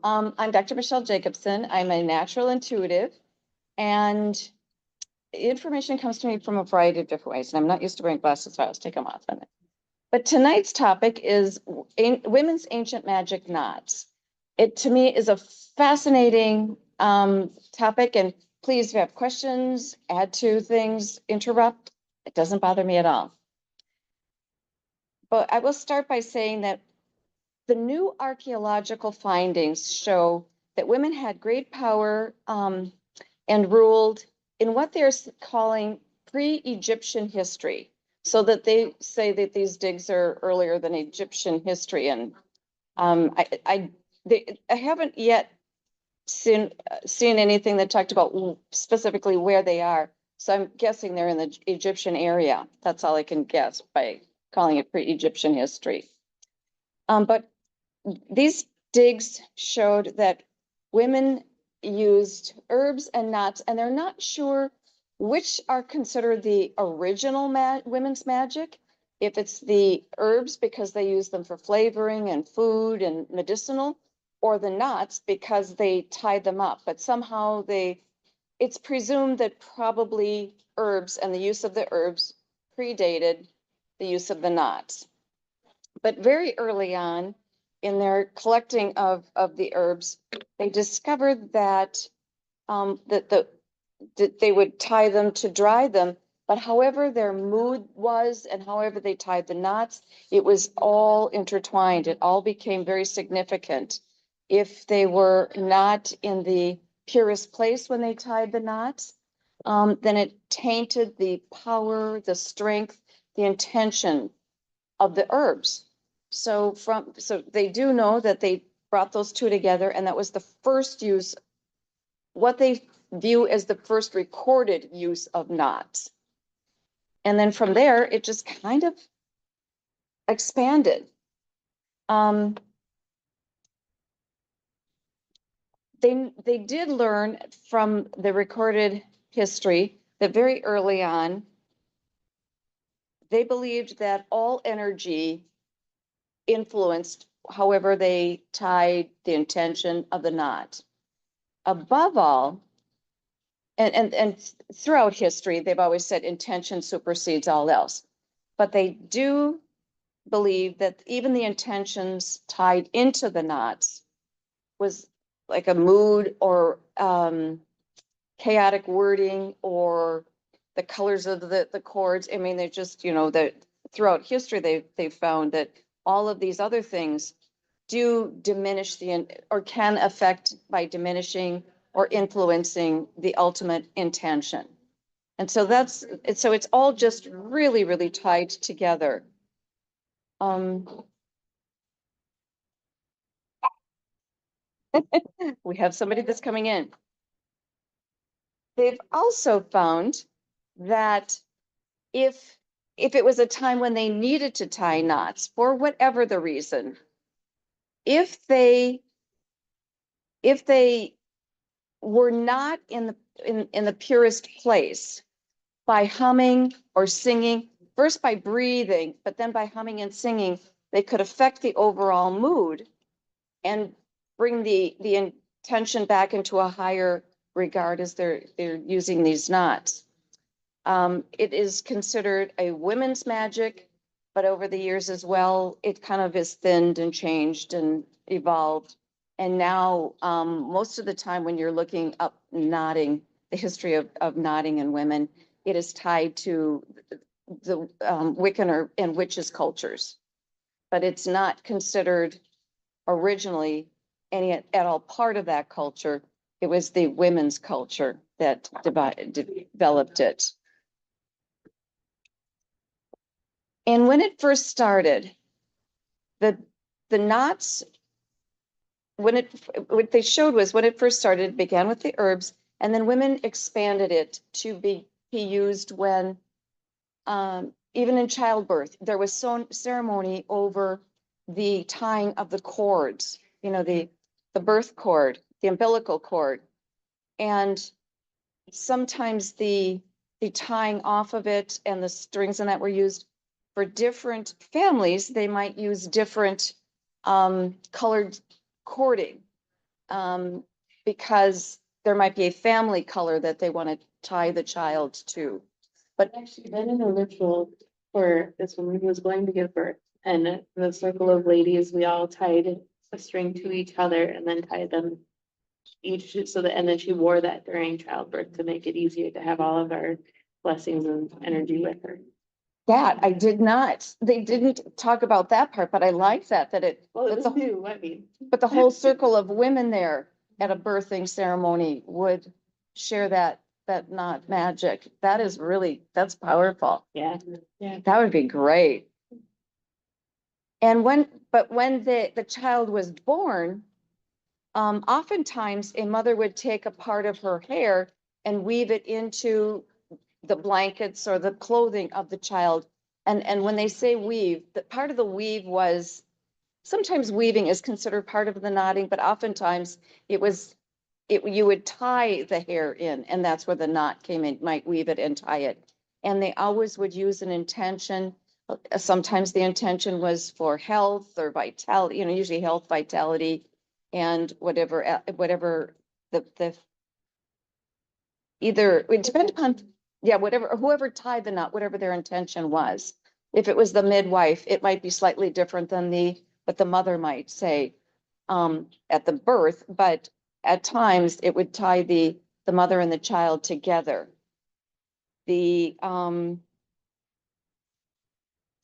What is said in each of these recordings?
I'm Dr. Michele Jacobson. I'm a natural intuitive, and information comes to me from a variety of different ways. And I'm not used to wearing glasses, so I was taking them off on it. But tonight's topic is women's ancient magic knots. It to me is a fascinating topic, and please, if you have questions, add to things, interrupt. It doesn't bother me at all. But I will start by saying that the new archaeological findings show that women had great power and ruled in what they're calling pre-Egyptian history. So that they say that these digs are earlier than Egyptian history. And I haven't yet seen anything that talked about specifically where they are. So I'm guessing they're in the Egyptian area. That's all I can guess by calling it pre-Egyptian history. But these digs showed that women used herbs and knots, and they're not sure which are considered the original women's magic. If it's the herbs because they use them for flavoring and food and medicinal, or the knots because they tied them up. But somehow it's presumed that probably herbs and the use of the herbs predated the use of the knots. But very early on, in their collecting of the herbs, they discovered that that they would tie them to dry them, but however their mood was and however they tied the knots, it was all intertwined. It all became very significant. If they were not in the purest place when they tied the knots, then it tainted the power, the strength, the intention of the herbs. So they do know that they brought those two together, and that was the first use, what they view as the first recorded use of knots. And then from there, it just kind of expanded. They did learn from the recorded history that very early on, they believed that all energy influenced however they tied the intention of the knot. Above all, and throughout history, they've always said intention supersedes all else. But they do believe that even the intentions tied into the knots was like a mood or chaotic wording or the colors of the cords. I mean, they're just, that throughout history, they've found that all of these other things do diminish or can affect by diminishing or influencing the ultimate intention. And so it's all just really, really tied together. We have somebody that's coming in. They've also found that if it was a time when they needed to tie knots for whatever the reason, if they were not in the purest place, by humming or singing, first by breathing, but then by humming and singing, they could affect the overall mood and bring the intention back into a higher regard as they're using these knots. It is considered a women's magic, but over the years as well, it kind of is thinned and changed and evolved. And now, most of the time when you're looking up knotting, the history of knotting in women, it is tied to the Wiccan and witches cultures, but it's not considered originally any at all part of that culture. It was the women's culture that developed it. And when it first started, the knots, what they showed was when it first started, it began with the herbs, and then women expanded it to be used when, even in childbirth, there was ceremony over the tying of the cords, the birth cord, the umbilical cord, and sometimes the tying off of it and the strings and that were used for different families. They might use different colored cording. because there might be a family color that they want to tie the child to. But Actually been in a ritual for this woman who was going to give birth, and in the circle of ladies, we all tied a string to each other and then tied them each so that, and then she wore that during childbirth to make it easier to have all of our blessings and energy with her. that I did not, they didn't talk about that part, but I like that it, Well, it that was the, new, I mean. but the whole circle of women there at a birthing ceremony would share that knot magic. That is really, that's powerful. Yeah, yeah. That would be great. And when the child was born, oftentimes a mother would take a part of her hair and weave it into the blankets or the clothing of the child. And when they say weave, the part of the weave was, sometimes weaving is considered part of the knotting, but oftentimes you would tie the hair in, and that's where the knot came in, might weave it and tie it. And they always would use an intention. Sometimes the intention was for health or vitality, usually health, vitality, and whatever the either, it depended upon, yeah, whoever tied the knot, whatever their intention was. If it was the midwife, it might be slightly different than what the mother might say at the birth, but at times it would tie the mother and the child together.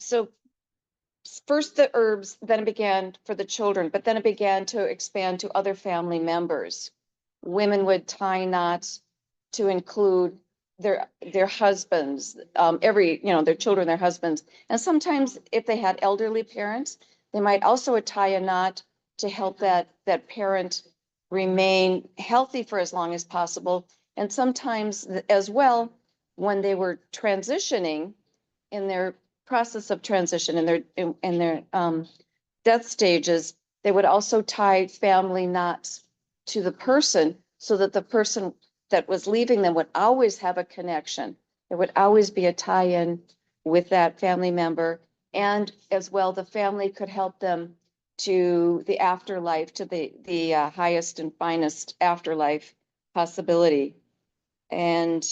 So first the herbs, then it began for the children, but then it began to expand to other family members. Women would tie knots to include their husbands, their children, their husbands. And sometimes if they had elderly parents, they might also tie a knot to help that parent remain healthy for as long as possible. And sometimes as well, when they were transitioning in their process of transition, in their death stages, they would also tie family knots to the person so that the person that was leaving them would always have a connection. There would always be a tie-in with that family member. And as well, the family could help them to the afterlife, to the highest and finest afterlife possibility. And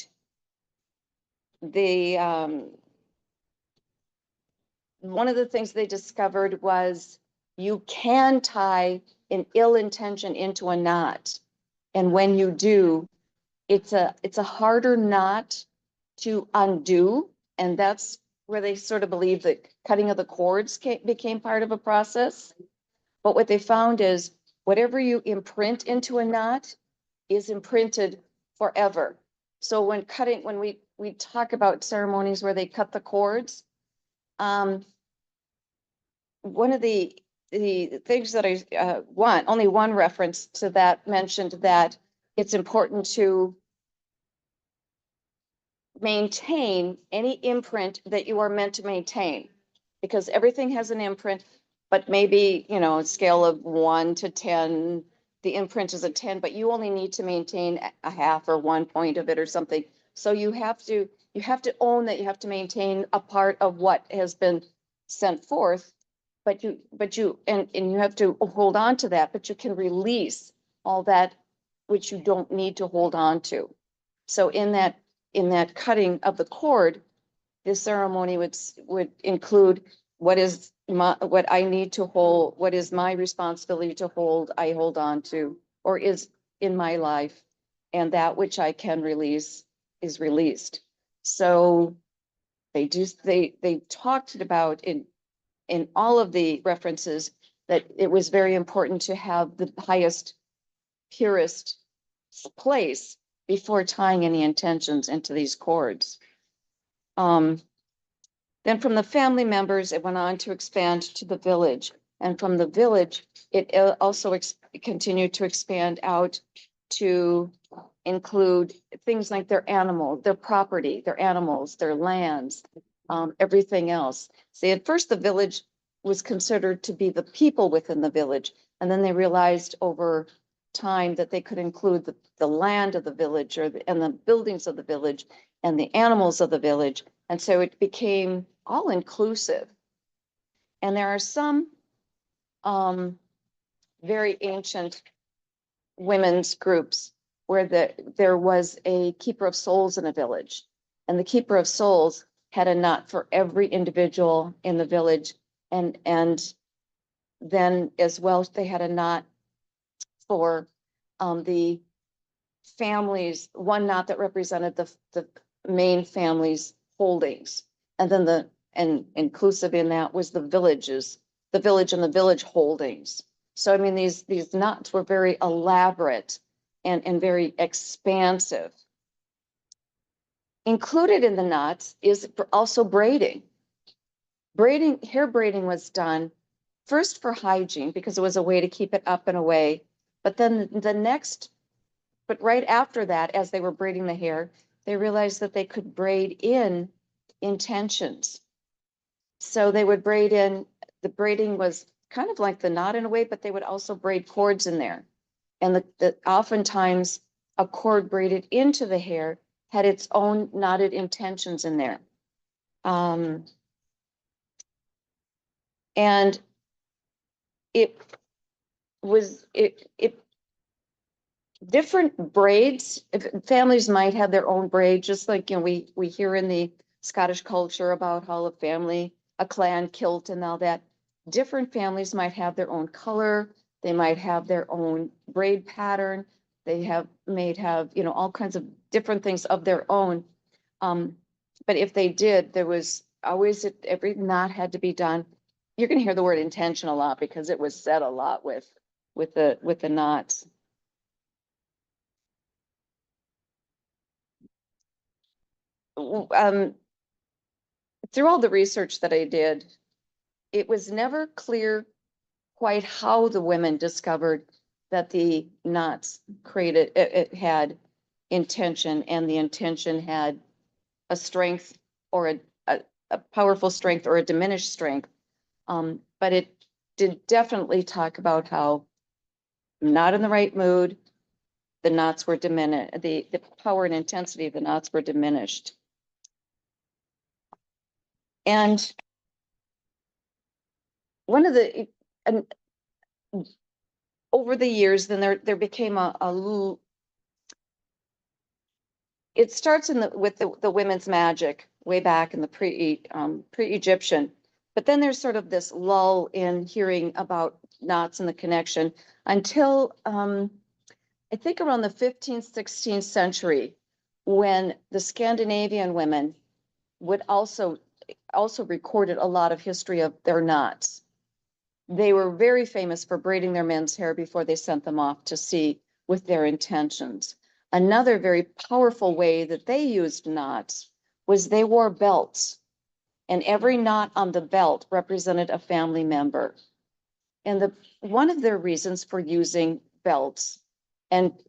one of the things they discovered was you can tie an ill intention into a knot. And when you do, it's a harder knot to undo. And that's where they sort of believe that cutting of the cords became part of a process. But what they found is whatever you imprint into a knot is imprinted forever. So when we talk about ceremonies where they cut the cords, one of the things that I only one reference to that mentioned that it's important to maintain any imprint that you are meant to maintain, because everything has an imprint, but maybe, a scale of 1 to 10, the imprint is a 10, but you only need to maintain a half or 1 point of it or something. So you have to own that you have to maintain a part of what has been sent forth, but you have to hold on to that, but you can release all that which you don't need to hold on to. So in that cutting of the cord, this ceremony would include what I need to hold, what is my responsibility to hold, I hold on to, or is in my life, and that which I can release is released. So they talked about in all of the references that it was very important to have the highest, purest place before tying any intentions into these cords. Then from the family members, it went on to expand to the village. And from the village, it also continued to expand out to include things like their property, their animals, their lands, everything else. See, at first the village was considered to be the people within the village. And then they realized over time that they could include the land of the village and the buildings of the village and the animals of the village. And so it became all inclusive. And there are some very ancient women's groups where there was a keeper of souls in a village. And the keeper of souls had a knot for every individual in the village. And then as well, they had a knot for the families, one knot that represented the main family's holdings. And then and inclusive in that was the village and the village holdings. So, I mean, these knots were very elaborate and very expansive. Included in the knots is also braiding. Hair braiding was done first for hygiene because it was a way to keep it up and away. But then but right after that, as they were braiding the hair, they realized that they could braid in intentions. So they would braid in, the braiding was kind of like the knot in a way, but they would also braid cords in there. And oftentimes a cord braided into the hair had its own knotted intentions in there. And it different braids, families might have their own braid, just like, we hear in the Scottish culture about how a clan kilt and all that. Different families might have their own color. They might have their own braid pattern. They may have, all kinds of different things of their own. But if they did, there was always, every knot had to be done. You're going to hear the word intention a lot because it was said a lot with the knots. Through all the research that I did, it was never clear quite how the women discovered that the knots created, it had intention, and the intention had a strength or a powerful strength or a diminished strength. But it did definitely talk about how not in the right mood, the knots were diminished, the power and intensity of the knots were diminished. And one of the, over the years, then there became it starts with the women's magic way back in the pre-Egyptian, but then there's sort of this lull in hearing about knots and the connection until I think around the 15th, 16th century, when the Scandinavian women would also recorded a lot of history of their knots. They were very famous for braiding their men's hair before they sent them off to sea with their intentions. Another very powerful way that they used knots was they wore belts, and every knot on the belt represented a family member. And one of their reasons for using belts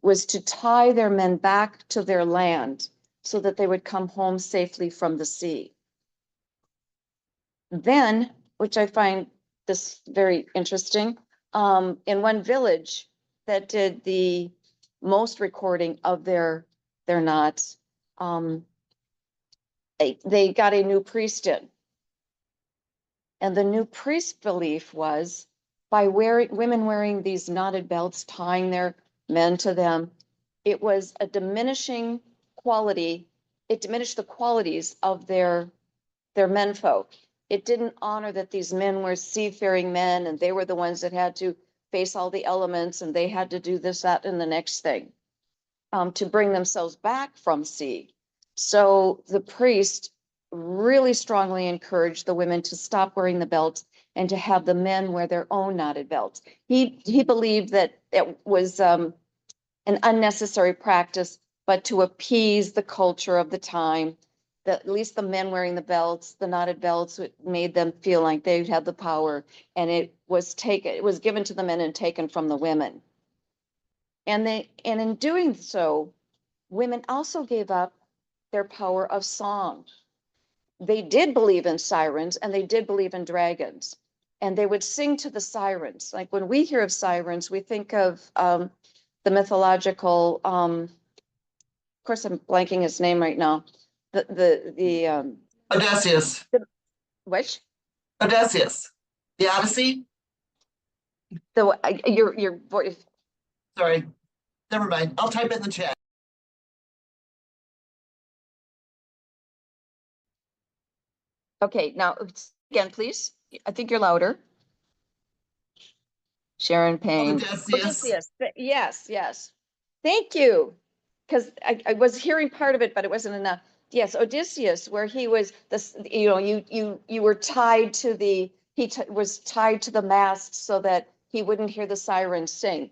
was to tie their men back to their land so that they would come home safely from the sea. Then, which I find this very interesting, in one village that did the most recording of their knots, they got a new priest in. And the new priest belief was by women wearing these knotted belts, tying their men to them, it was a diminishing quality. It diminished the qualities of their menfolk. It didn't honor that these men were seafaring men and they were the ones that had to face all the elements and they had to do this, that, and the next thing to bring themselves back from sea. So the priest really strongly encouraged the women to stop wearing the belts and to have the men wear their own knotted belts. He believed that it was an unnecessary practice, but to appease the culture of the time, that at least the men wearing the belts, the knotted belts, made them feel like they had the power, and it was given to the men and taken from the women. And in doing so, women also gave up their power of song. They did believe in sirens and they did believe in dragons, and they would sing to the sirens. Like when we hear of sirens, we think of the mythological, of course, I'm blanking his name right now. Odysseus. Which? Odysseus. The Odyssey. Your voice. Sorry. Never mind. I'll type it in the chat. Okay, now again, please. I think you're louder. Sharon Payne. Odysseus. Yes, yes. Thank you. Because I was hearing part of it, but it wasn't enough. Yes, Odysseus, where he was this, you were tied to the, was tied to the mast so that he wouldn't hear the sirens sing.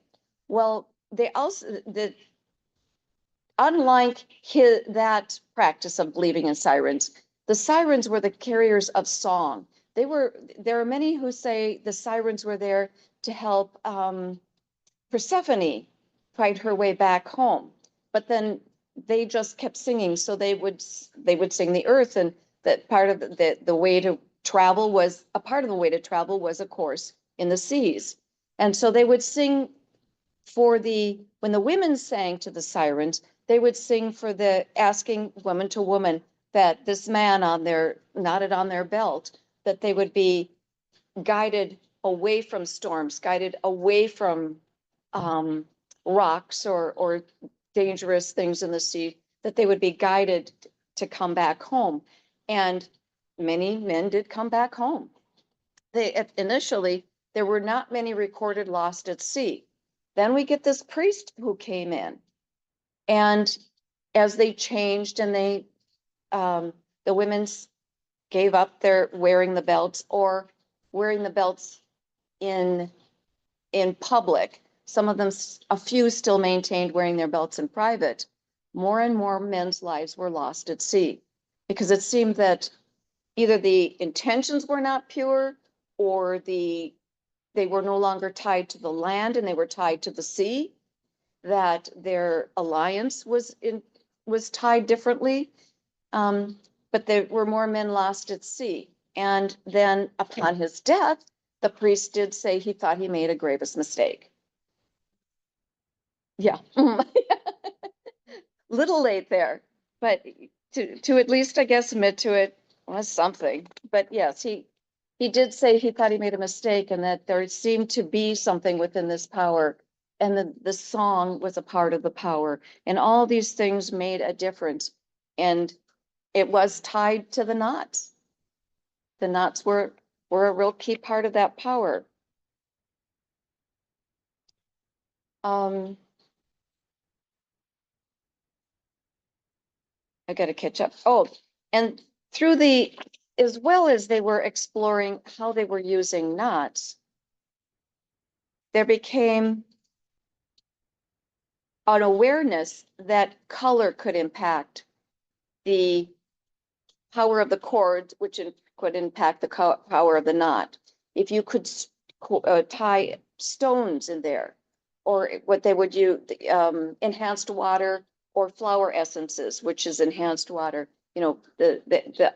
Well, they also, unlike that practice of believing in sirens, the sirens were the carriers of song. There are many who say the sirens were there to help Persephone fight her way back home. But then they just kept singing, so they would sing the earth, and that part of the way to travel was, a part of the way to travel was, of course, in the seas. And so they would sing for when the women sang to the sirens, they would sing for the asking woman to woman that this man knotted on their belt, that they would be guided away from storms, guided away from rocks or dangerous things in the sea, that they would be guided to come back home. And many men did come back home. Initially, there were not many recorded lost at sea. Then we get this priest who came in, and as they changed and the women gave up their wearing the belts or wearing the belts in public. Some of them, a few still maintained wearing their belts in private. More and more men's lives were lost at sea because it seemed that either the intentions were not pure or they were no longer tied to the land and they were tied to the sea, that their alliance was tied differently. But there were more men lost at sea. And then upon his death, the priest did say he thought he made a gravest mistake. Yeah. Little late there, but to at least, I guess, admit to it was something. But yes, he did say he thought he made a mistake and that there seemed to be something within this power, and the song was a part of the power, and all these things made a difference. And it was tied to the knots. The knots were a real key part of that power. I got to catch up. Oh, and as well as they were exploring how they were using knots, there became an awareness that color could impact the power of the cord, which could impact the power of the knot. If you could tie stones in there, or what they would use, enhanced water or flower essences, which is enhanced water,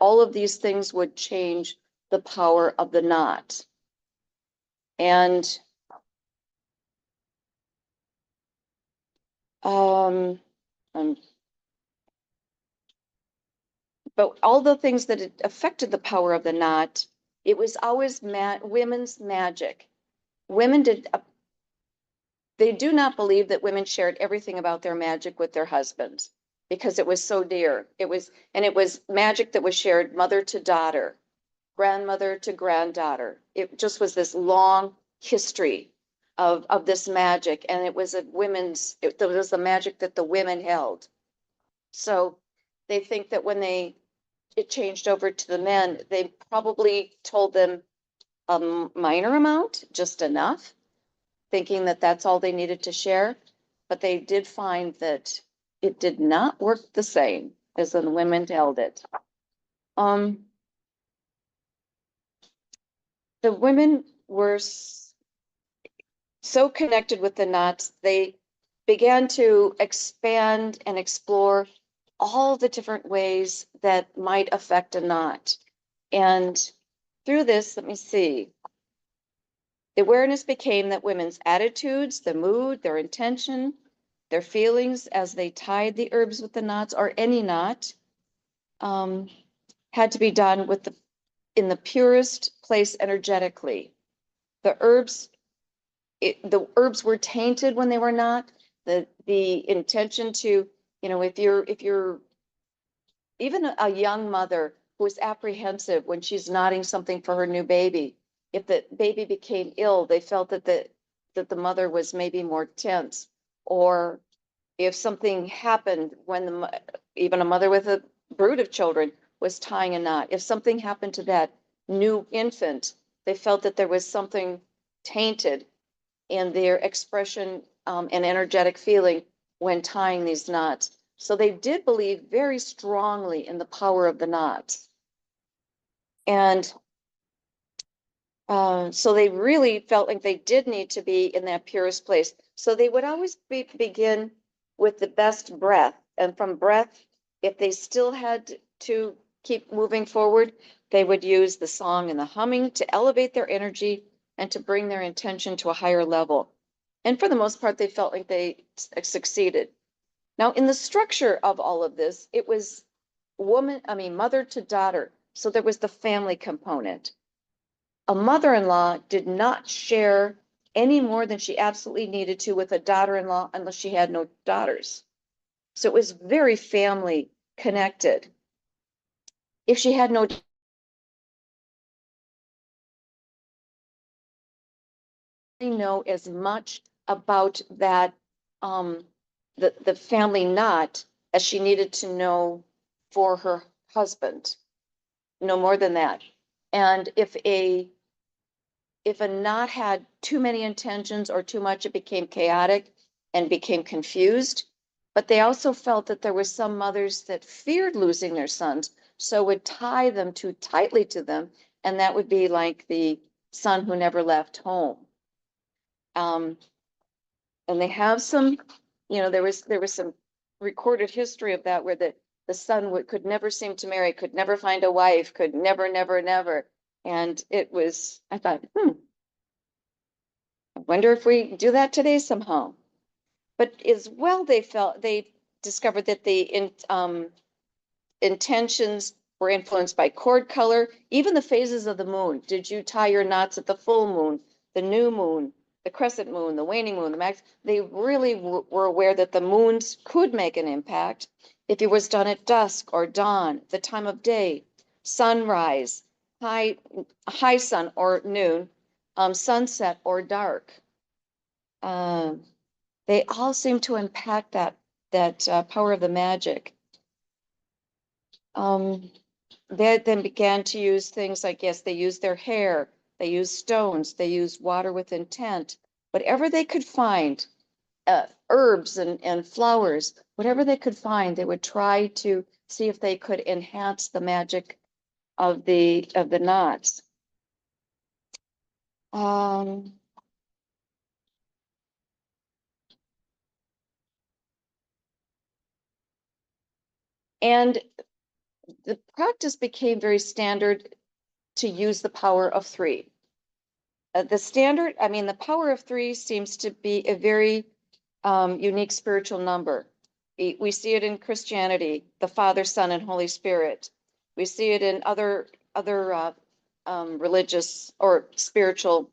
all of these things would change the power of the knot. And but all the things that affected the power of the knot, it was always women's magic. Women they do not believe that women shared everything about their magic with their husbands because it was so dear. It was magic that was shared mother to daughter, grandmother to granddaughter. It just was this long history of this magic, and it was it was the magic that the women held. So they think that when it changed over to the men, they probably told them a minor amount, just enough, thinking that that's all they needed to share. But they did find that it did not work the same as when the women held it. The women were so connected with the knots, they began to expand and explore all the different ways that might affect a knot. And through this, let me see, the awareness became that women's attitudes, the mood, their intention, their feelings as they tied the herbs with the knots, or any knot, had to be done in the purest place energetically. The herbs were tainted when they were not, the intention to, if you're even a young mother who is apprehensive when she's knotting something for her new baby, if the baby became ill, they felt that the mother was maybe more tense. Or if something happened when even a mother with a brood of children was tying a knot, if something happened to that new infant, they felt that there was something tainted in their expression and energetic feeling when tying these knots. So they did believe very strongly in the power of the knots. And so they really felt like they did need to be in that purest place. So they would always begin with the best breath. And from breath, if they still had to keep moving forward, they would use the song and the humming to elevate their energy and to bring their intention to a higher level. And for the most part, they felt like they succeeded. Now, in the structure of all of this, it was mother to daughter. So there was the family component. A mother-in-law did not share any more than she absolutely needed to with a daughter-in-law unless she had no daughters. So it was very family connected. If she had no know as much about that the family knot as she needed to know for her husband, no more than that. And if a knot had too many intentions or too much, it became chaotic and became confused. But they also felt that there were some mothers that feared losing their sons, so would tie them too tightly to them, and that would be like the son who never left home. And they have some, there was some recorded history of that where the son could never seem to marry, could never find a wife, could never, never, never. And I thought, I wonder if we do that today somehow. But as well, they discovered that the intentions were influenced by cord color, even the phases of the moon. Did you tie your knots at the full moon, the new moon, the crescent moon, the waning moon, the max? They really were aware that the moons could make an impact if it was done at dusk or dawn, the time of day, sunrise, high sun or noon, sunset or dark. They all seem to impact that power of the magic. They then began to use things like, yes, they used their hair, they used stones, they used water with intent, whatever they could find, herbs and flowers, whatever they could find, they would try to see if they could enhance the magic of the knots. And the practice became very standard to use the power of three. The power of three seems to be a very unique spiritual number. We see it in Christianity, the Father, Son, and Holy Spirit. We see it in other religious or spiritual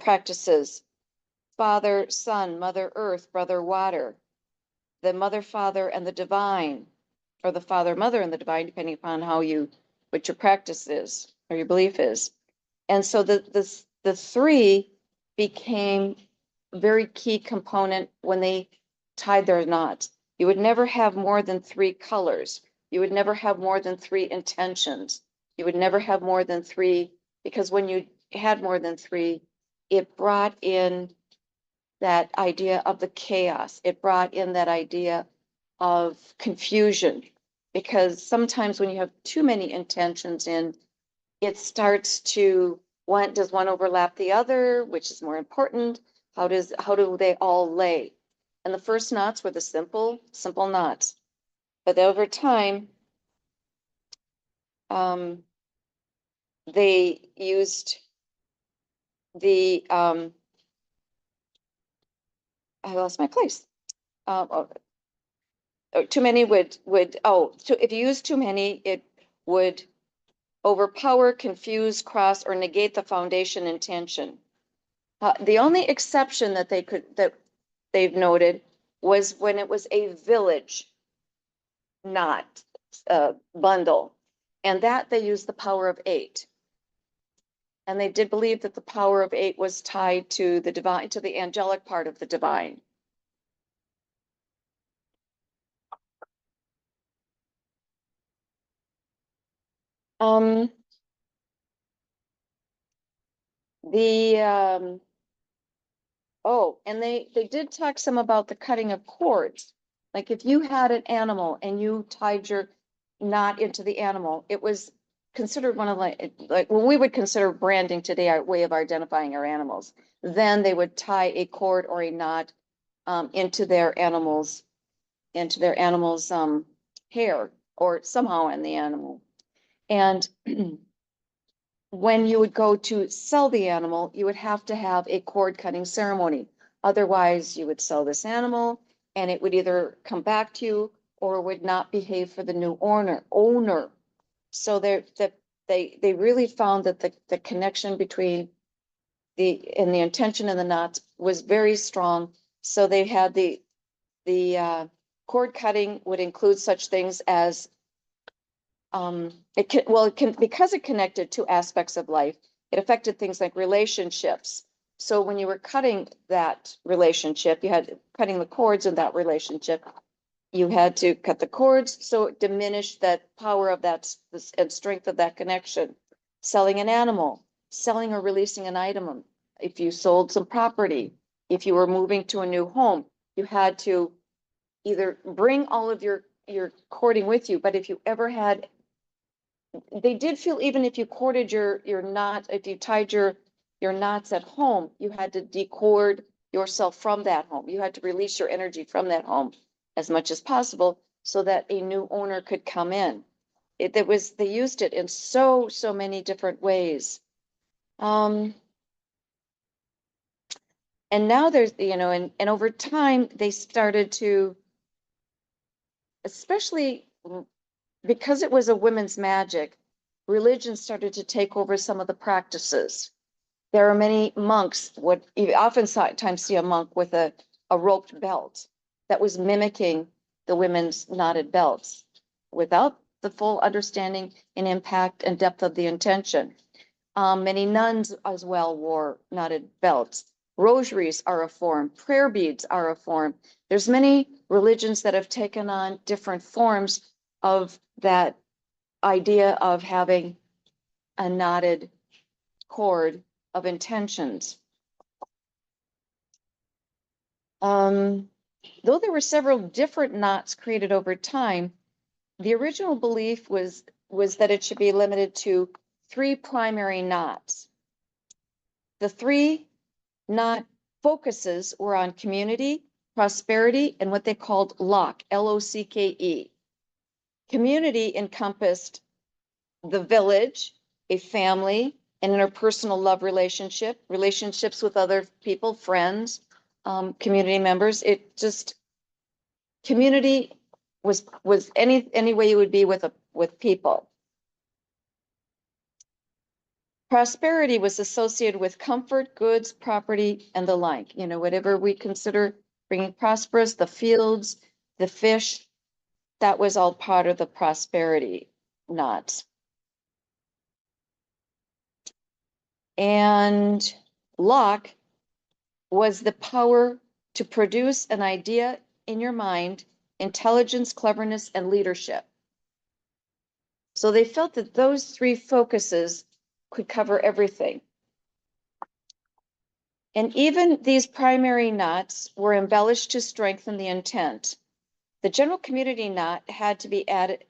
practices. Father, Son, Mother Earth, Brother Water, the Mother, Father, and the Divine, or the Father, Mother, and the Divine, depending upon what your practice is or your belief is. And so the three became a very key component when they tied their knots. You would never have more than three colors. You would never have more than three intentions. You would never have more than three, because when you had more than three, it brought in that idea of the chaos. It brought in that idea of confusion, because sometimes when you have too many intentions in, it starts to, does one overlap the other? Which is more important? How do they all lay? And the first knots were the simple knots. But over time, they used I lost my place. Too many if you use too many, it would overpower, confuse, cross, or negate the foundation intention. The only exception that they've noted was when it was a village knot bundle. And that they used the power of 8. And they did believe that the power of 8 was tied to the divine, to the angelic part of the divine. Um, oh, and they did talk some about the cutting of cords. Like if you had an animal and you tied your knot into the animal, it was considered one of like when we would consider branding today our way of identifying our animals. Then they would tie a cord or a knot into their animals hair or somehow in the animal. And when you would go to sell the animal, you would have to have a cord cutting ceremony. Otherwise, you would sell this animal and it would either come back to you or would not behave for the new owner. So they really found that the connection between the intention and the knots was very strong. So they had the cord cutting would include such things as because it connected to aspects of life, it affected things like relationships. So when you were cutting that relationship, you had cutting the cords in that relationship, you had to cut the cords, so it diminished that power of that and strength of that connection. Selling an animal, selling or releasing an item. If you sold some property, if you were moving to a new home, you had to either bring all of your cording with you, but if you ever had, they did feel even if you corded your knot, if you tied your knots at home, you had to decord yourself from that home. You had to release your energy from that home as much as possible so that a new owner could come in. They used it in so many different ways. And now there's, and over time they started to, especially because it was a women's magic, religion started to take over some of the practices. There are many monks, what you oftentimes see a monk with a roped belt that was mimicking the women's knotted belts without the full understanding and impact and depth of the intention. Many nuns as well wore knotted belts. Rosaries are a form, prayer beads are a form. There's many religions that have taken on different forms of that idea of having a knotted cord of intentions. Though there were several different knots created over time, the original belief was that it should be limited to 3 primary knots. The 3 knot focuses were on community, prosperity, and what they called lock, L-O-C-K-E. Community encompassed the village, a family, an interpersonal love relationships with other people, friends, community members. It just, community was any way you would be with people. Prosperity was associated with comfort, goods, property, and the like. Whatever we consider bringing prosperous, the fields, the fish, that was all part of the prosperity knots. And lock was the power to produce an idea in your mind, intelligence, cleverness, and leadership. So they felt that those 3 focuses could cover everything. And even these primary knots were embellished to strengthen the intent. The general community knot had to be added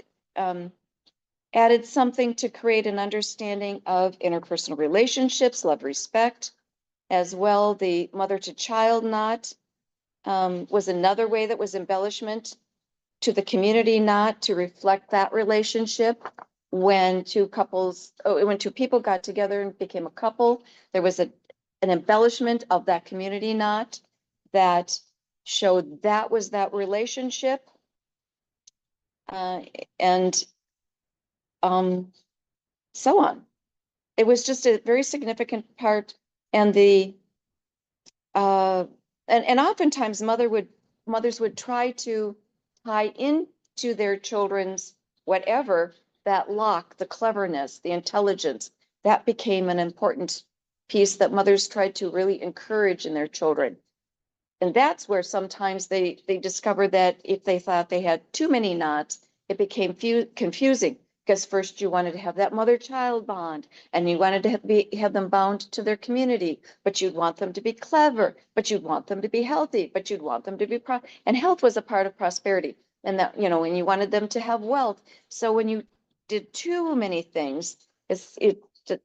something to create an understanding of interpersonal relationships, love, respect, as well. The mother to child knot was another way that was embellishment to the community knot to reflect that relationship. When 2 people got together and became a couple, there was an embellishment of that community knot that showed that was that relationship. And so on. It was just a very significant part. And and oftentimes mother would mothers would try to tie into their children's whatever, that lock, the cleverness, the intelligence, that became an important piece that mothers tried to really encourage in their children. And that's where sometimes they discovered that if they thought they had too many knots, it became confusing, because first you wanted to have that mother-child bond, and you wanted to have them bound to their community, but you'd want them to be clever, but you'd want them to be healthy, but you'd want them to be and health was a part of prosperity, and that, you know, and you wanted them to have wealth. So when you did too many things,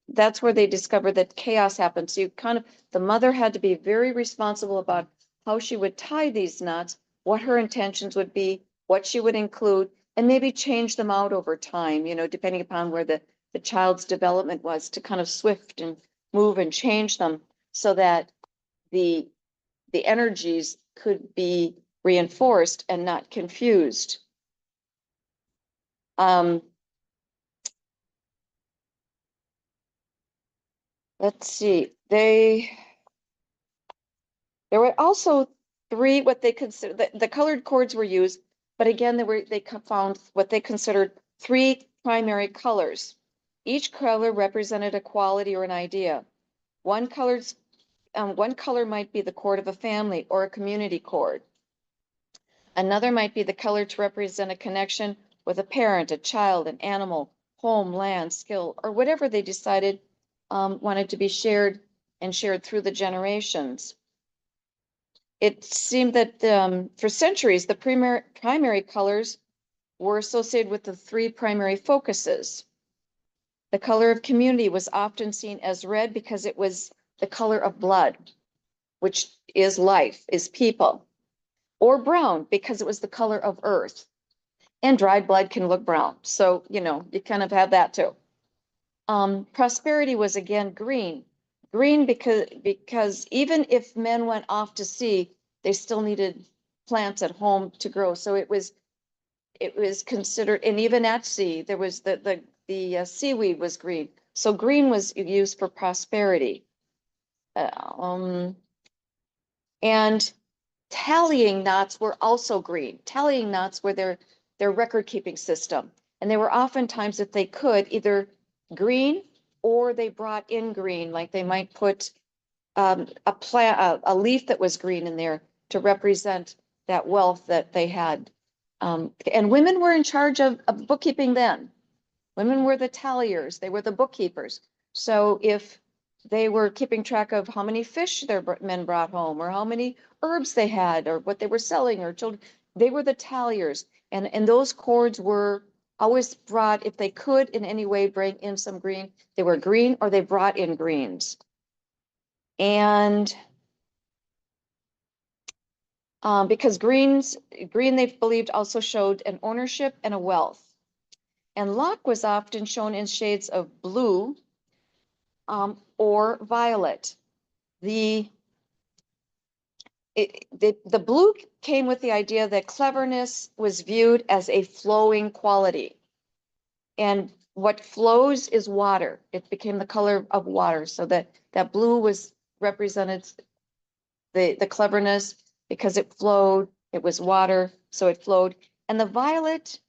that's where they discovered that chaos happened. So you kind of, the mother had to be very responsible about how she would tie these knots, what her intentions would be, what she would include, and maybe change them out over time, you know, depending upon where the child's development was, to kind of swift and move and change them so that the energies could be reinforced and not confused. Let's see, there were also three, what they consider, the colored cords were used, but again, they found what they considered three primary colors. Each color represented a quality or an idea. One color might be the cord of a family or a community cord. Another might be the color to represent a connection with a parent, a child, an animal, home, land, skill, or whatever they decided wanted to be shared and shared through the generations. It seemed that for centuries, the primary colors were associated with the three primary focuses. The color of community was often seen as red because it was the color of blood, which is life, is people, or brown because it was the color of earth. And dried blood can look brown. So, you know, you kind of have that too. Prosperity was again green. Green because even if men went off to sea, they still needed plants at home to grow. So it was considered, and even at sea, there was the seaweed was green. So green was used for prosperity. And tallying knots were also green. Tallying knots were their record keeping system. And they were oftentimes, if they could, either green or they brought in green, like they might put a leaf that was green in there to represent that wealth that they had. And women were in charge of bookkeeping then. Women were the talliers, they were the bookkeepers. So if they were keeping track of how many fish their men brought home, or how many herbs they had, or what they were selling, or children, they were the talliers. And those cords were always brought, if they could in any way bring in some green, they were green or they brought in greens. And because green they believed also showed an ownership and a wealth. And luck was often shown in shades of blue or violet. The blue came with the idea that cleverness was viewed as a flowing quality. And what flows is water. It became the color of water. So that blue was represented the cleverness because it flowed, it was water, so it flowed. And the violet,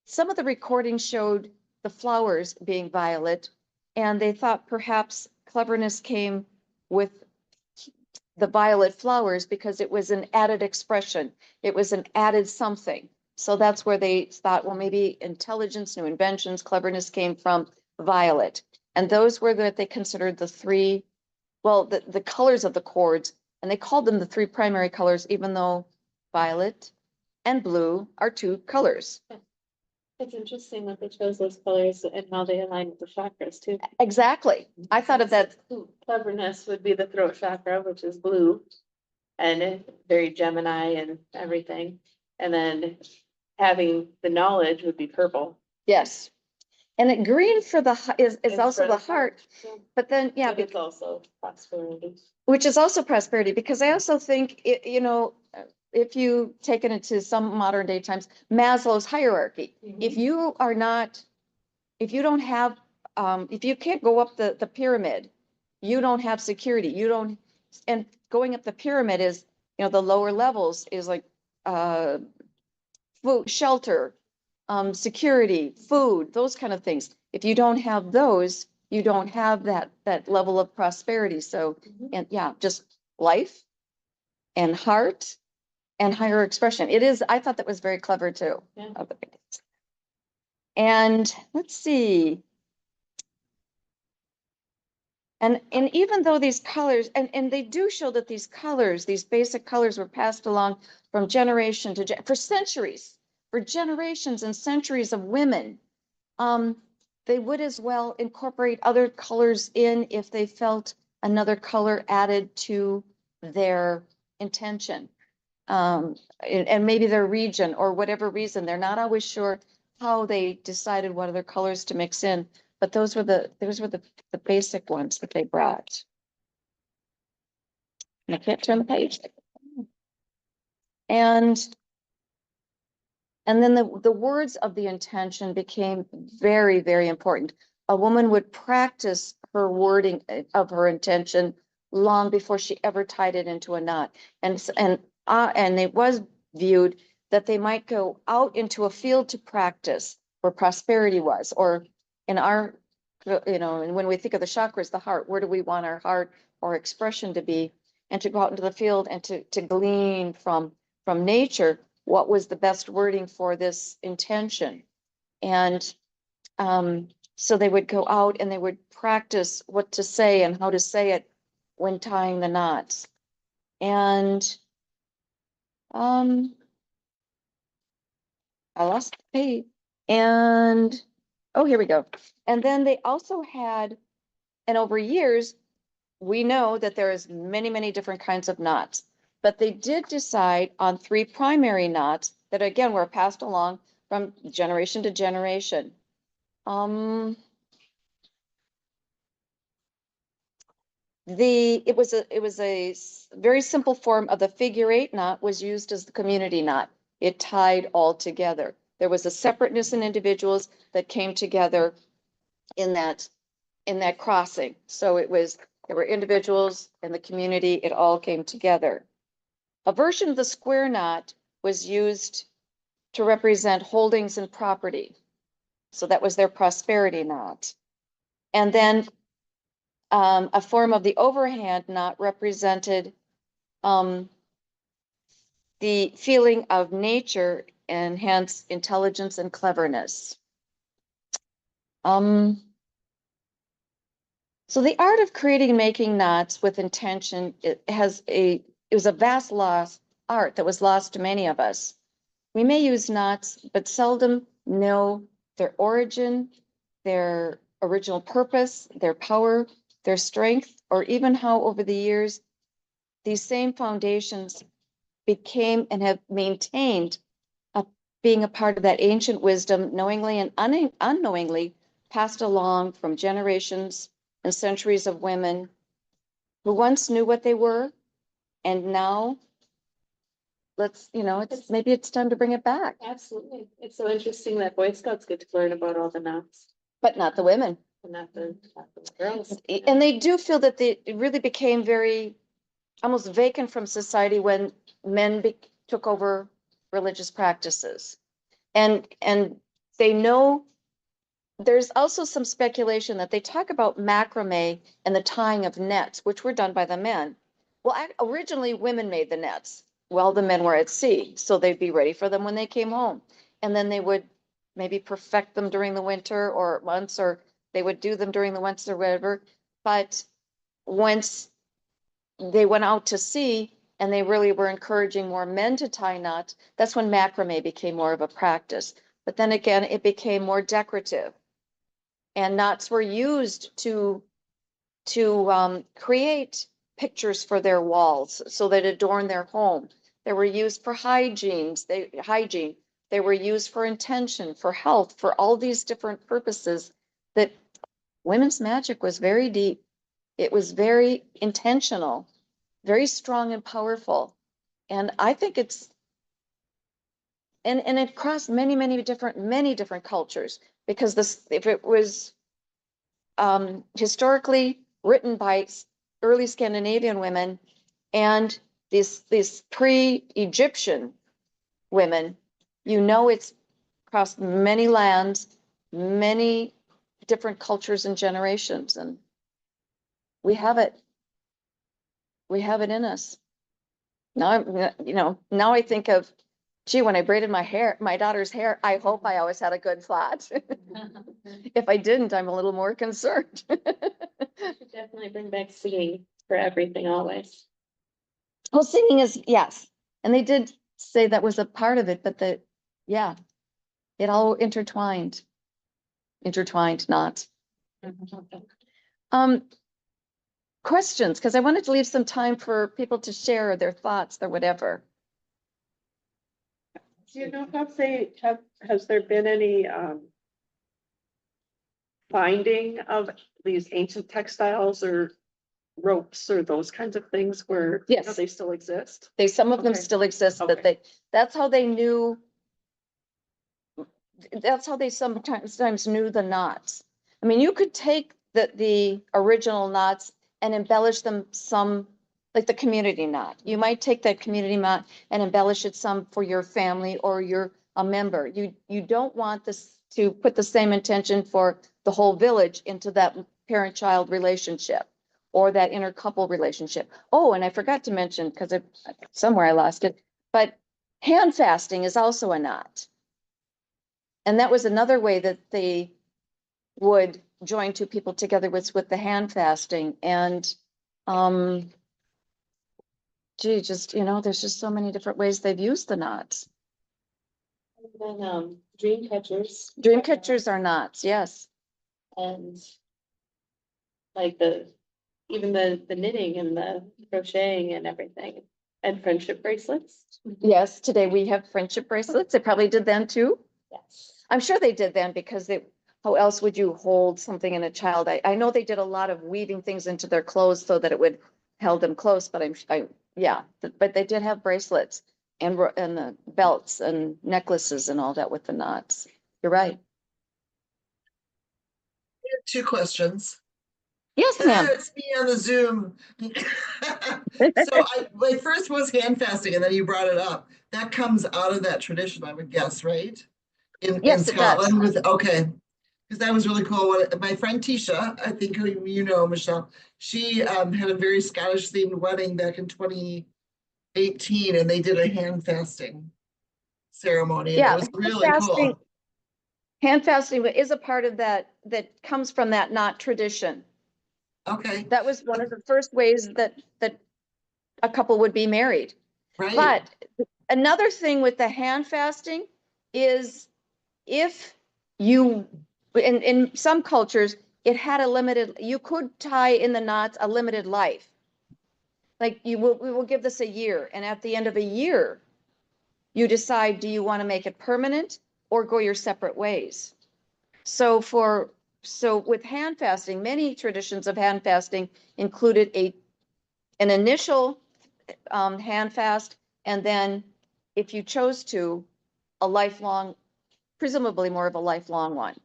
some of the recordings showed the flowers being violet, and they thought perhaps cleverness came with the violet flowers because it was an added expression. It was an added something. So that's where they thought, well, maybe intelligence, new inventions, cleverness came from violet. And those were that they considered the three, well, the colors of the cords, and they called them the three primary colors, even though violet and blue are two colors. It's interesting that they chose those colors and how they align with the chakras too. Exactly. I thought of that. Cleverness would be the throat chakra, which is blue, and very Gemini and everything. And then having the knowledge would be purple. Yes. And it green for the is And also spread the apart. heart, but then yeah, But it's also prosperity. which is also prosperity, because I also think it, you know, if you take it into some modern day times, Maslow's hierarchy. If you are not, if you don't have, if you can't go up the pyramid, you don't have security. You don't, and going up the pyramid is, the lower levels is like, food, shelter, security, food, those kind of things. If you don't have those, you don't have that level of prosperity. So, and yeah, just life and heart and higher expression. I thought that was very clever too. Yeah. And let's see. And even though these colors, and they do show that these colors, these basic colors were passed along from generation to for centuries, for generations and centuries of women, they would as well incorporate other colors in if they felt another color added to their intention. And maybe their region or whatever reason, they're not always sure how they decided what other colors to mix in, but those were the basic ones that they brought. And I can't turn the page. And then the words of the intention became very, very important. A woman would practice her wording of her intention long before she ever tied it into a knot. And it was viewed that they might go out into a field to practice where prosperity was, or in our, and when we think of the chakras, the heart, where do we want our heart or expression to be? And to go out into the field and to glean from nature what was the best wording for this intention. And so they would go out and they would practice what to say and how to say it when tying the knots. And I lost the page. And oh, here we go. And then they also had, and over years, we know that there is many, many different kinds of knots, but they did decide on 3 primary knots that again were passed along from generation to generation. It was a very simple form of the figure 8 knot was used as the community knot. It tied all together. There was a separateness in individuals that came together in that crossing. So there were individuals in the community, it all came together. A version of the square knot was used to represent holdings and property. So that was their prosperity knot. And then a form of the overhand knot represented the feeling of nature and hence intelligence and cleverness. So the art of creating and making knots with intention, it was a vast lost art that was lost to many of us. We may use knots, but seldom know their origin, their original purpose, their power, their strength, or even how over the years, these same foundations became and have maintained being a part of that ancient wisdom, knowingly and unknowingly passed along from generations and centuries of women who once knew what they were, and now maybe it's time to bring it back. Absolutely. It's so interesting that Boy Scouts get to learn about all the knots, But not the women. but not the girls. And they do feel that it really became very almost vacant from society when men took over religious practices. And they know there's also some speculation that they talk about macrame and the tying of nets, which were done by the men. Well, originally women made the nets while the men were at sea, so they'd be ready for them when they came home. And then they would maybe perfect them during the winter or months, or they would do them during the winter or whatever. But once they went out to sea and they really were encouraging more men to tie knots, that's when macrame became more of a practice. But then again, it became more decorative. And knots were used to create pictures for their walls so that adorn their home. They were used for hygiene. They were used for intention, for health, for all these different purposes. That women's magic was very deep. It was very intentional, very strong and powerful. And I think and it crossed many different cultures, because if it was historically written by early Scandinavian women and these pre-Egyptian women, you know, it's across many lands, many different cultures and generations, and we have it. We have it in us. Now now I think of, gee, when I braided my daughter's hair, I hope I always had a good flat. If I didn't, I'm a little more concerned. Should definitely bring back singing for everything always. Well, singing is, yes. And they did say that was a part of it, but yeah, it all intertwined not. Questions, because I wanted to leave some time for people to share their thoughts or whatever. Do you know has there been any finding of these ancient textiles or ropes or those kinds of things where Yes. they still exist? Some of them Okay. still exist, that Okay. that's how they knew. That's how they sometimes knew the knots. I mean, you could take the original knots and embellish them some, like the community knot. You might take that community knot and embellish it some for your family or you're a member. You don't want this to put the same intention for the whole village into that parent-child relationship or that intercouple relationship. Oh, and I forgot to mention, because somewhere I lost it, but hand fasting is also a knot. And that was another way that they would join two people together with the hand fasting. And gee, just, there's just so many different ways they've used the knots. And then dream catchers. Dream catchers are knots, yes. And like even the knitting and the crocheting and everything. And friendship bracelets. Yes, today we have friendship bracelets. They probably did then too. Yes. I'm sure they did then, because how else would you hold something in a child? I know they did a lot of weaving things into their clothes so that it would held them close, but but they did have bracelets and the belts and necklaces and all that with the knots. You're right. 2 questions. Yes, ma'am. It's me on the Zoom. So my first was hand fasting, and then you brought it up. That comes out of that tradition, I would guess, right? In Yes, it does. Scotland, okay. Because that was really cool. My friend Tisha, I think who you know, Michele, she had a very Scottish themed wedding back in 2018, and they did a hand fasting ceremony, and Yeah, it was really cool. Hand fasting is a part of that comes from that knot tradition. Okay, That was one of the first ways that a couple would be married. right. But another thing with the hand fasting is, if you, in some cultures, it had you could tie in the knots a limited life. Like we will give this a year, and at the end of a year, you decide, do you want to make it permanent or go your separate ways? So with hand fasting, many traditions of hand fasting included an initial hand fast, and then if you chose to, a lifelong, presumably more of a lifelong one.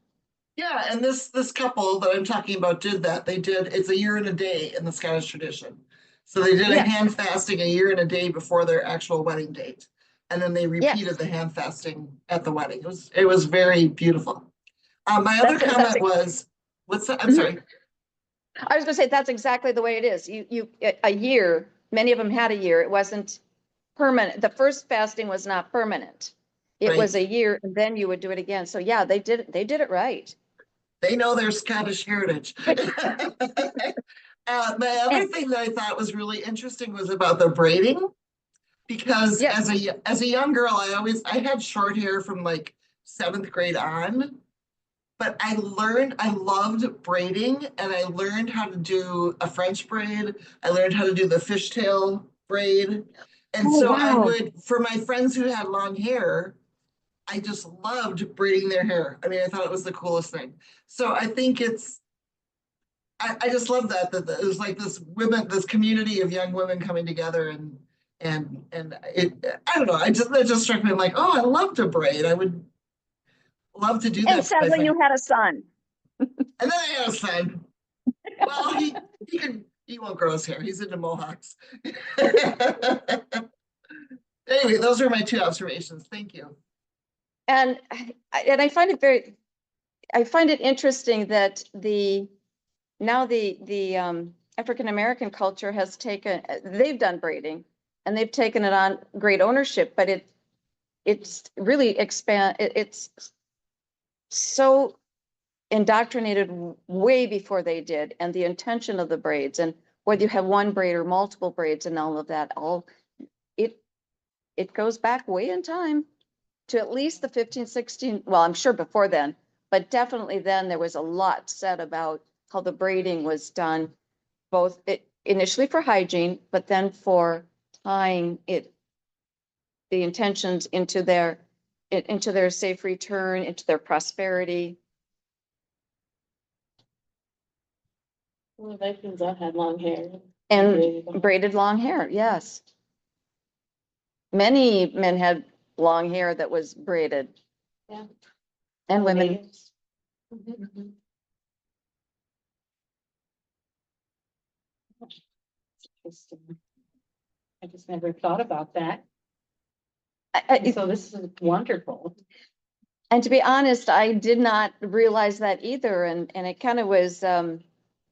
Yeah, and this couple that I'm talking about did that. It's a year and a day in the Scottish tradition. So they did a Yes. hand fasting a year and a day before their actual wedding date. And then they repeated Yes. the hand fasting at the wedding. It was very beautiful. My other That's comment was, what's that? I'm Mhm. sorry. I was gonna say, that's exactly the way it is. A year, many of them had a year. It wasn't permanent. The first fasting was not permanent. It was a Right. year, and then you would do it again. So yeah, they did it right. They know their Scottish heritage. My other thing that I thought was really interesting was about the braiding, because Yes. as a young girl, I had short hair from like 7th grade on, but I loved braiding, and I learned how to do a French braid. I learned how to do the fishtail braid. And Oh, so wow. for my friends who had long hair, I just loved braiding their hair. I mean, I thought it was the coolest thing. So I think I just love that it was like this community of young women coming together, and I don't know, that just struck me. I'm like, oh, I love to braid. I would love to do And that for my sadly, family. you had a son. And then I had a son. Well, he He won't grow his hair. He's into mohawks. Anyway, those are my two observations. Thank you. And I find it interesting that now the African American culture has they've done braiding and they've taken it on great ownership, but it's really it's so indoctrinated way before they did, and the intention of the braids, and whether you have one braid or multiple braids and all of that, it goes back way in time to at least the 15, 16, well, I'm sure before then, but definitely then there was a lot said about how the braiding was done, both initially for hygiene, but then for tying the intentions into their safe return, into their prosperity. Well, the Vikings all had long hair. And braided long hair, yes. Many men had long hair that was braided. Yeah. And women. Natives. Mhm. Interesting. I just never thought about that. So this is wonderful. And to be honest, I did not realize that either. And it kind of was,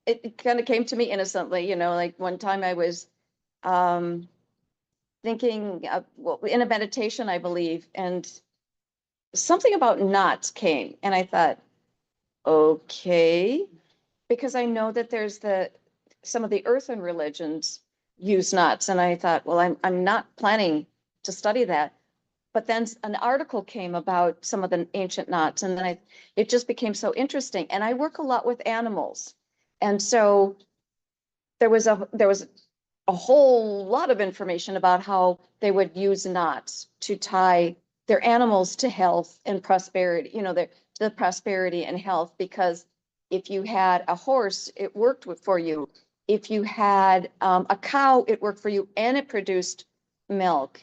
it kind of came to me innocently, like one time I was thinking well, in a meditation, I believe, and something about knots came. And I thought, okay, because I know that there's some of the earthen religions use knots. And I thought, well, I'm not planning to study that. But then an article came about some of the ancient knots, and then it just became so interesting. And I work a lot with animals, and so there was a whole lot of information about how they would use knots to tie their animals to health and prosperity. The prosperity and health, because if you had a horse, it worked for you. If you had a cow, it worked for you, and it produced milk.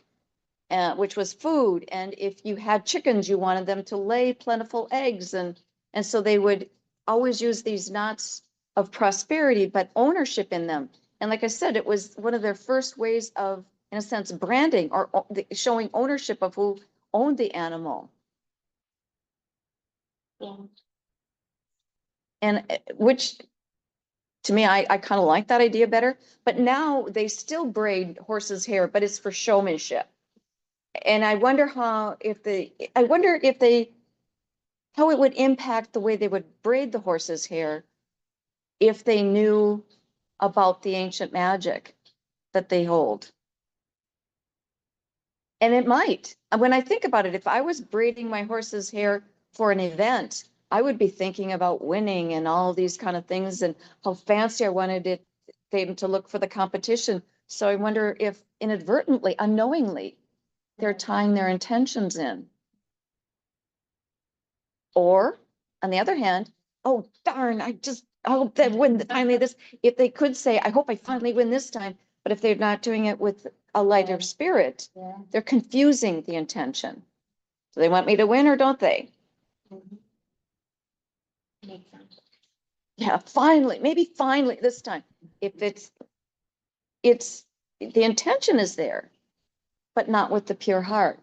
Which was food. And if you had chickens, you wanted them to lay plentiful eggs. And so they would always use these knots of prosperity, but ownership in them. And like I said, it was one of their first ways of, in a sense, branding or showing ownership of who owned the animal. Yeah. And which to me, I kind of like that idea better. But now they still braid horses' hair, but it's for showmanship. And I wonder how it would impact the way they would braid the horse's hair if they knew about the ancient magic that they hold. And it might. When I think about it, if I was braiding my horse's hair for an event, I would be thinking about winning and all these kind of things and how fancy I wanted them to look for the competition. So I wonder if inadvertently, unknowingly, they're tying their intentions in. Or, on the other hand, oh darn, I hope they win finally this. If they could say, I hope I finally win this time, but if they're not doing it with a lighter spirit, Yeah. they're confusing the intention. Do they want me to win or don't they? Makes sense. Yeah, finally, maybe finally this time. If it's the intention is there, but not with the pure heart.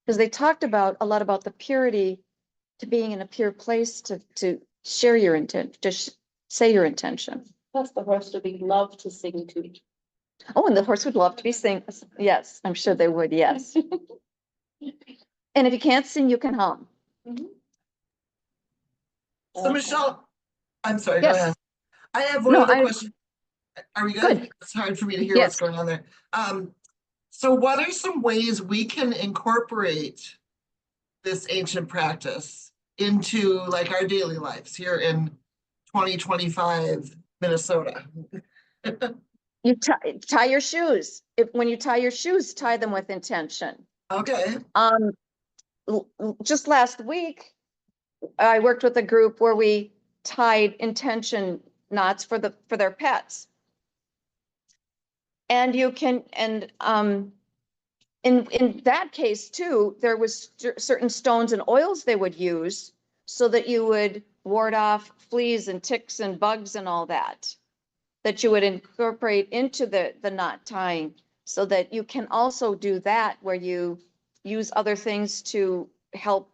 Because they talked a lot about the purity to being in a pure place to share your intent, to say your intention. Plus the horse would be love to sing to. Oh, and the horse would love to be sing. Yes, I'm sure they would. Yes. And if you can't sing, you can hum. So Michelle, I'm sorry, go Yes. ahead. I have one No, other question. Are we good? Good. It's hard for me to hear what's Yes. going on there. So what are some ways we can incorporate this ancient practice into like our daily lives here in 2025 Minnesota? You tie your shoes. When you tie your shoes, tie them with intention. Okay. Just last week, I worked with a group where we tied intention knots for their pets. And you can, and in that case too, there was certain stones and oils they would use so that you would ward off fleas and ticks and bugs and all that. that you would incorporate into the knot tying, so that you can also do that where you use other things to help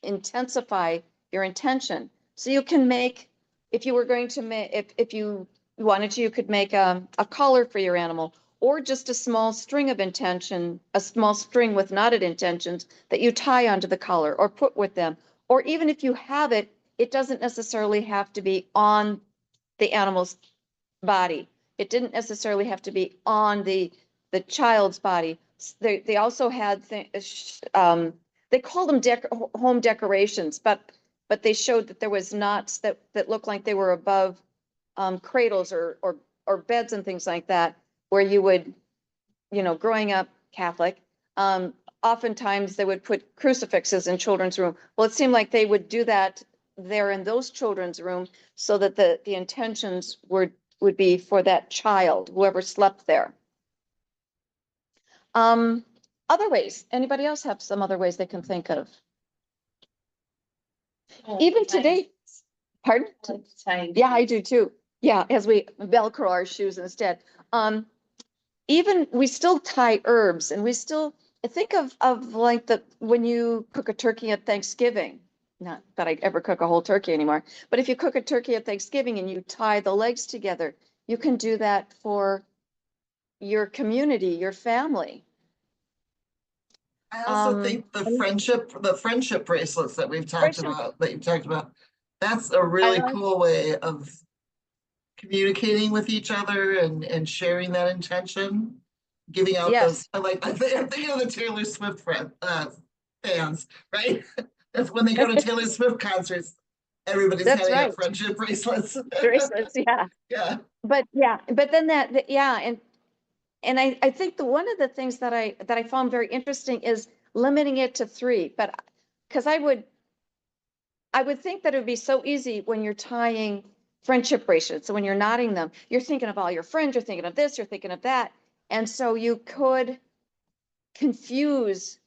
intensify your intention. So you can make, if you were going to make, if you wanted to, you could make a collar for your animal, or just a small string of intention, a small string with knotted intentions that you tie onto the collar or put with them. Or even if you have it, it doesn't necessarily have to be on the animal's body. It didn't necessarily have to be on the child's body. They also had they called them home decorations, but they showed that there was knots that looked like they were above cradles or beds and things like that, where you would, growing up Catholic, oftentimes they would put crucifixes in children's room. Well, it seemed like they would do that there in those children's room, so that the intentions would be for that child, whoever slept there. Other ways, anybody else have some other ways they can think of? Even today, pardon? Yeah, I do too. Yeah, as we Velcro our shoes instead. Even we still tie herbs, and we still think of like when you cook a turkey at Thanksgiving. Not that I ever cook a whole turkey anymore, but if you cook a turkey at Thanksgiving and you tie the legs together, you can do that for your community, your family. I also think the friendship bracelets that we've talked Friendship- about, that you've talked about, that's a really like- cool way of communicating with each other and sharing that intention, giving out those. Yes. I'm thinking of the Taylor Swift fans, right? That's when they go to Taylor Swift concerts, everybody's That's handing right. out friendship bracelets. Bracelets, yeah. Yeah. But then yeah, and I think one of the things that I found very interesting is limiting it to 3, but because I would think that it would be so easy when you're tying friendship bracelets. So when you're knotting them, you're thinking of all your friends, you're thinking of this, you're thinking of that. And so you could confuse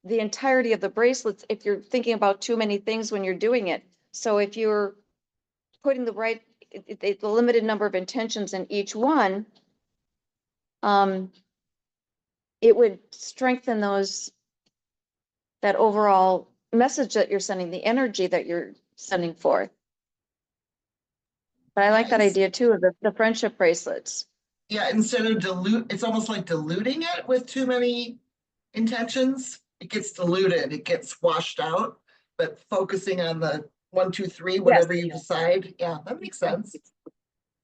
the entirety of the bracelets if you're thinking about too many things when you're doing it. So if you're putting the limited number of intentions in each one, it would strengthen that overall message that you're sending, the energy that you're sending forth. But I like that idea too, of the friendship bracelets. Yeah, instead of it's almost like diluting it with too many intentions. It gets diluted, it gets washed out, but focusing on the 1, 2, 3, whatever you decide. Yeah, that makes sense.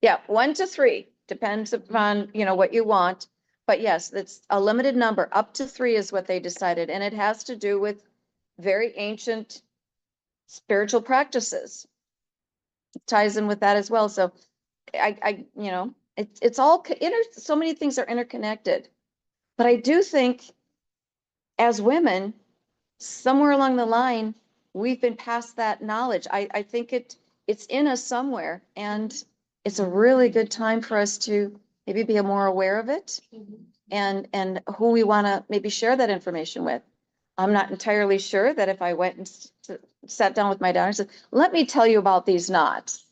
Yeah, 1 to 3, depends upon, what you want. But yes, it's a limited number. Up to 3 is what they decided. And it has to do with very ancient spiritual practices. It ties in with that as well. So it's all so many things are interconnected. But I do think as women, somewhere along the line, we've been past that knowledge. I think it's in us somewhere, and it's a really good time for us to maybe be more aware of it, and who we want to maybe share that information with. I'm not entirely sure that if I went and sat down with my daughter and said, "Let me tell you about these knots,"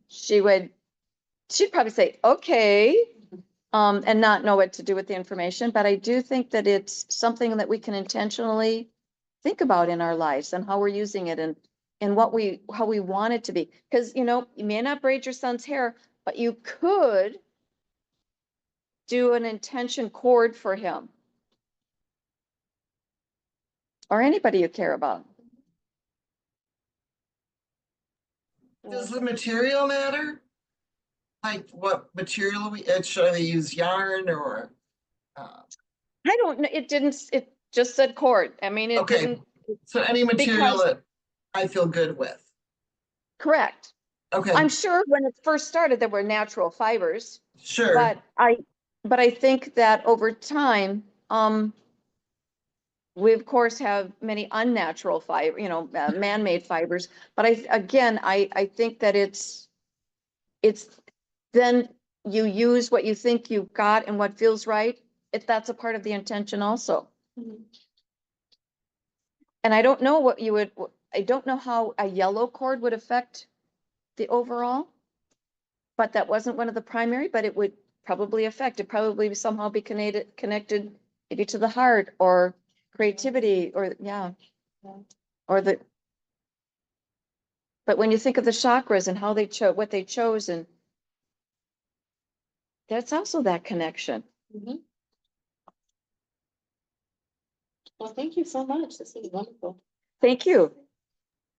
she'd probably say, "Okay." And not know what to do with the information. But I do think that it's something that we can intentionally think about in our lives and how we're using it, and how we want it to be. Because, you may not braid your son's hair, but you could do an intention cord for him or anybody you care about. Does the material matter? Like what material should I use yarn or? I don't know. It just said cord. I mean, it Okay. didn't. So any material Because- that I feel good with. Correct. Okay, I'm sure when it first started, there were natural fibers. sure. But I think that over time, we of course have many unnatural fiber, man-made fibers. But I think that it's then you use what you think you've got and what feels right. If that's a part of the intention also. And I don't know I don't know how a yellow cord would affect the overall. but that wasn't one of the primary, but it would probably affect, it probably somehow be connected maybe to the heart or creativity or, yeah. Or the, but when you think of the chakras and how they chose, what they chose, and that's also that connection. Mhm. Well, thank you so much. This is wonderful. Thank you.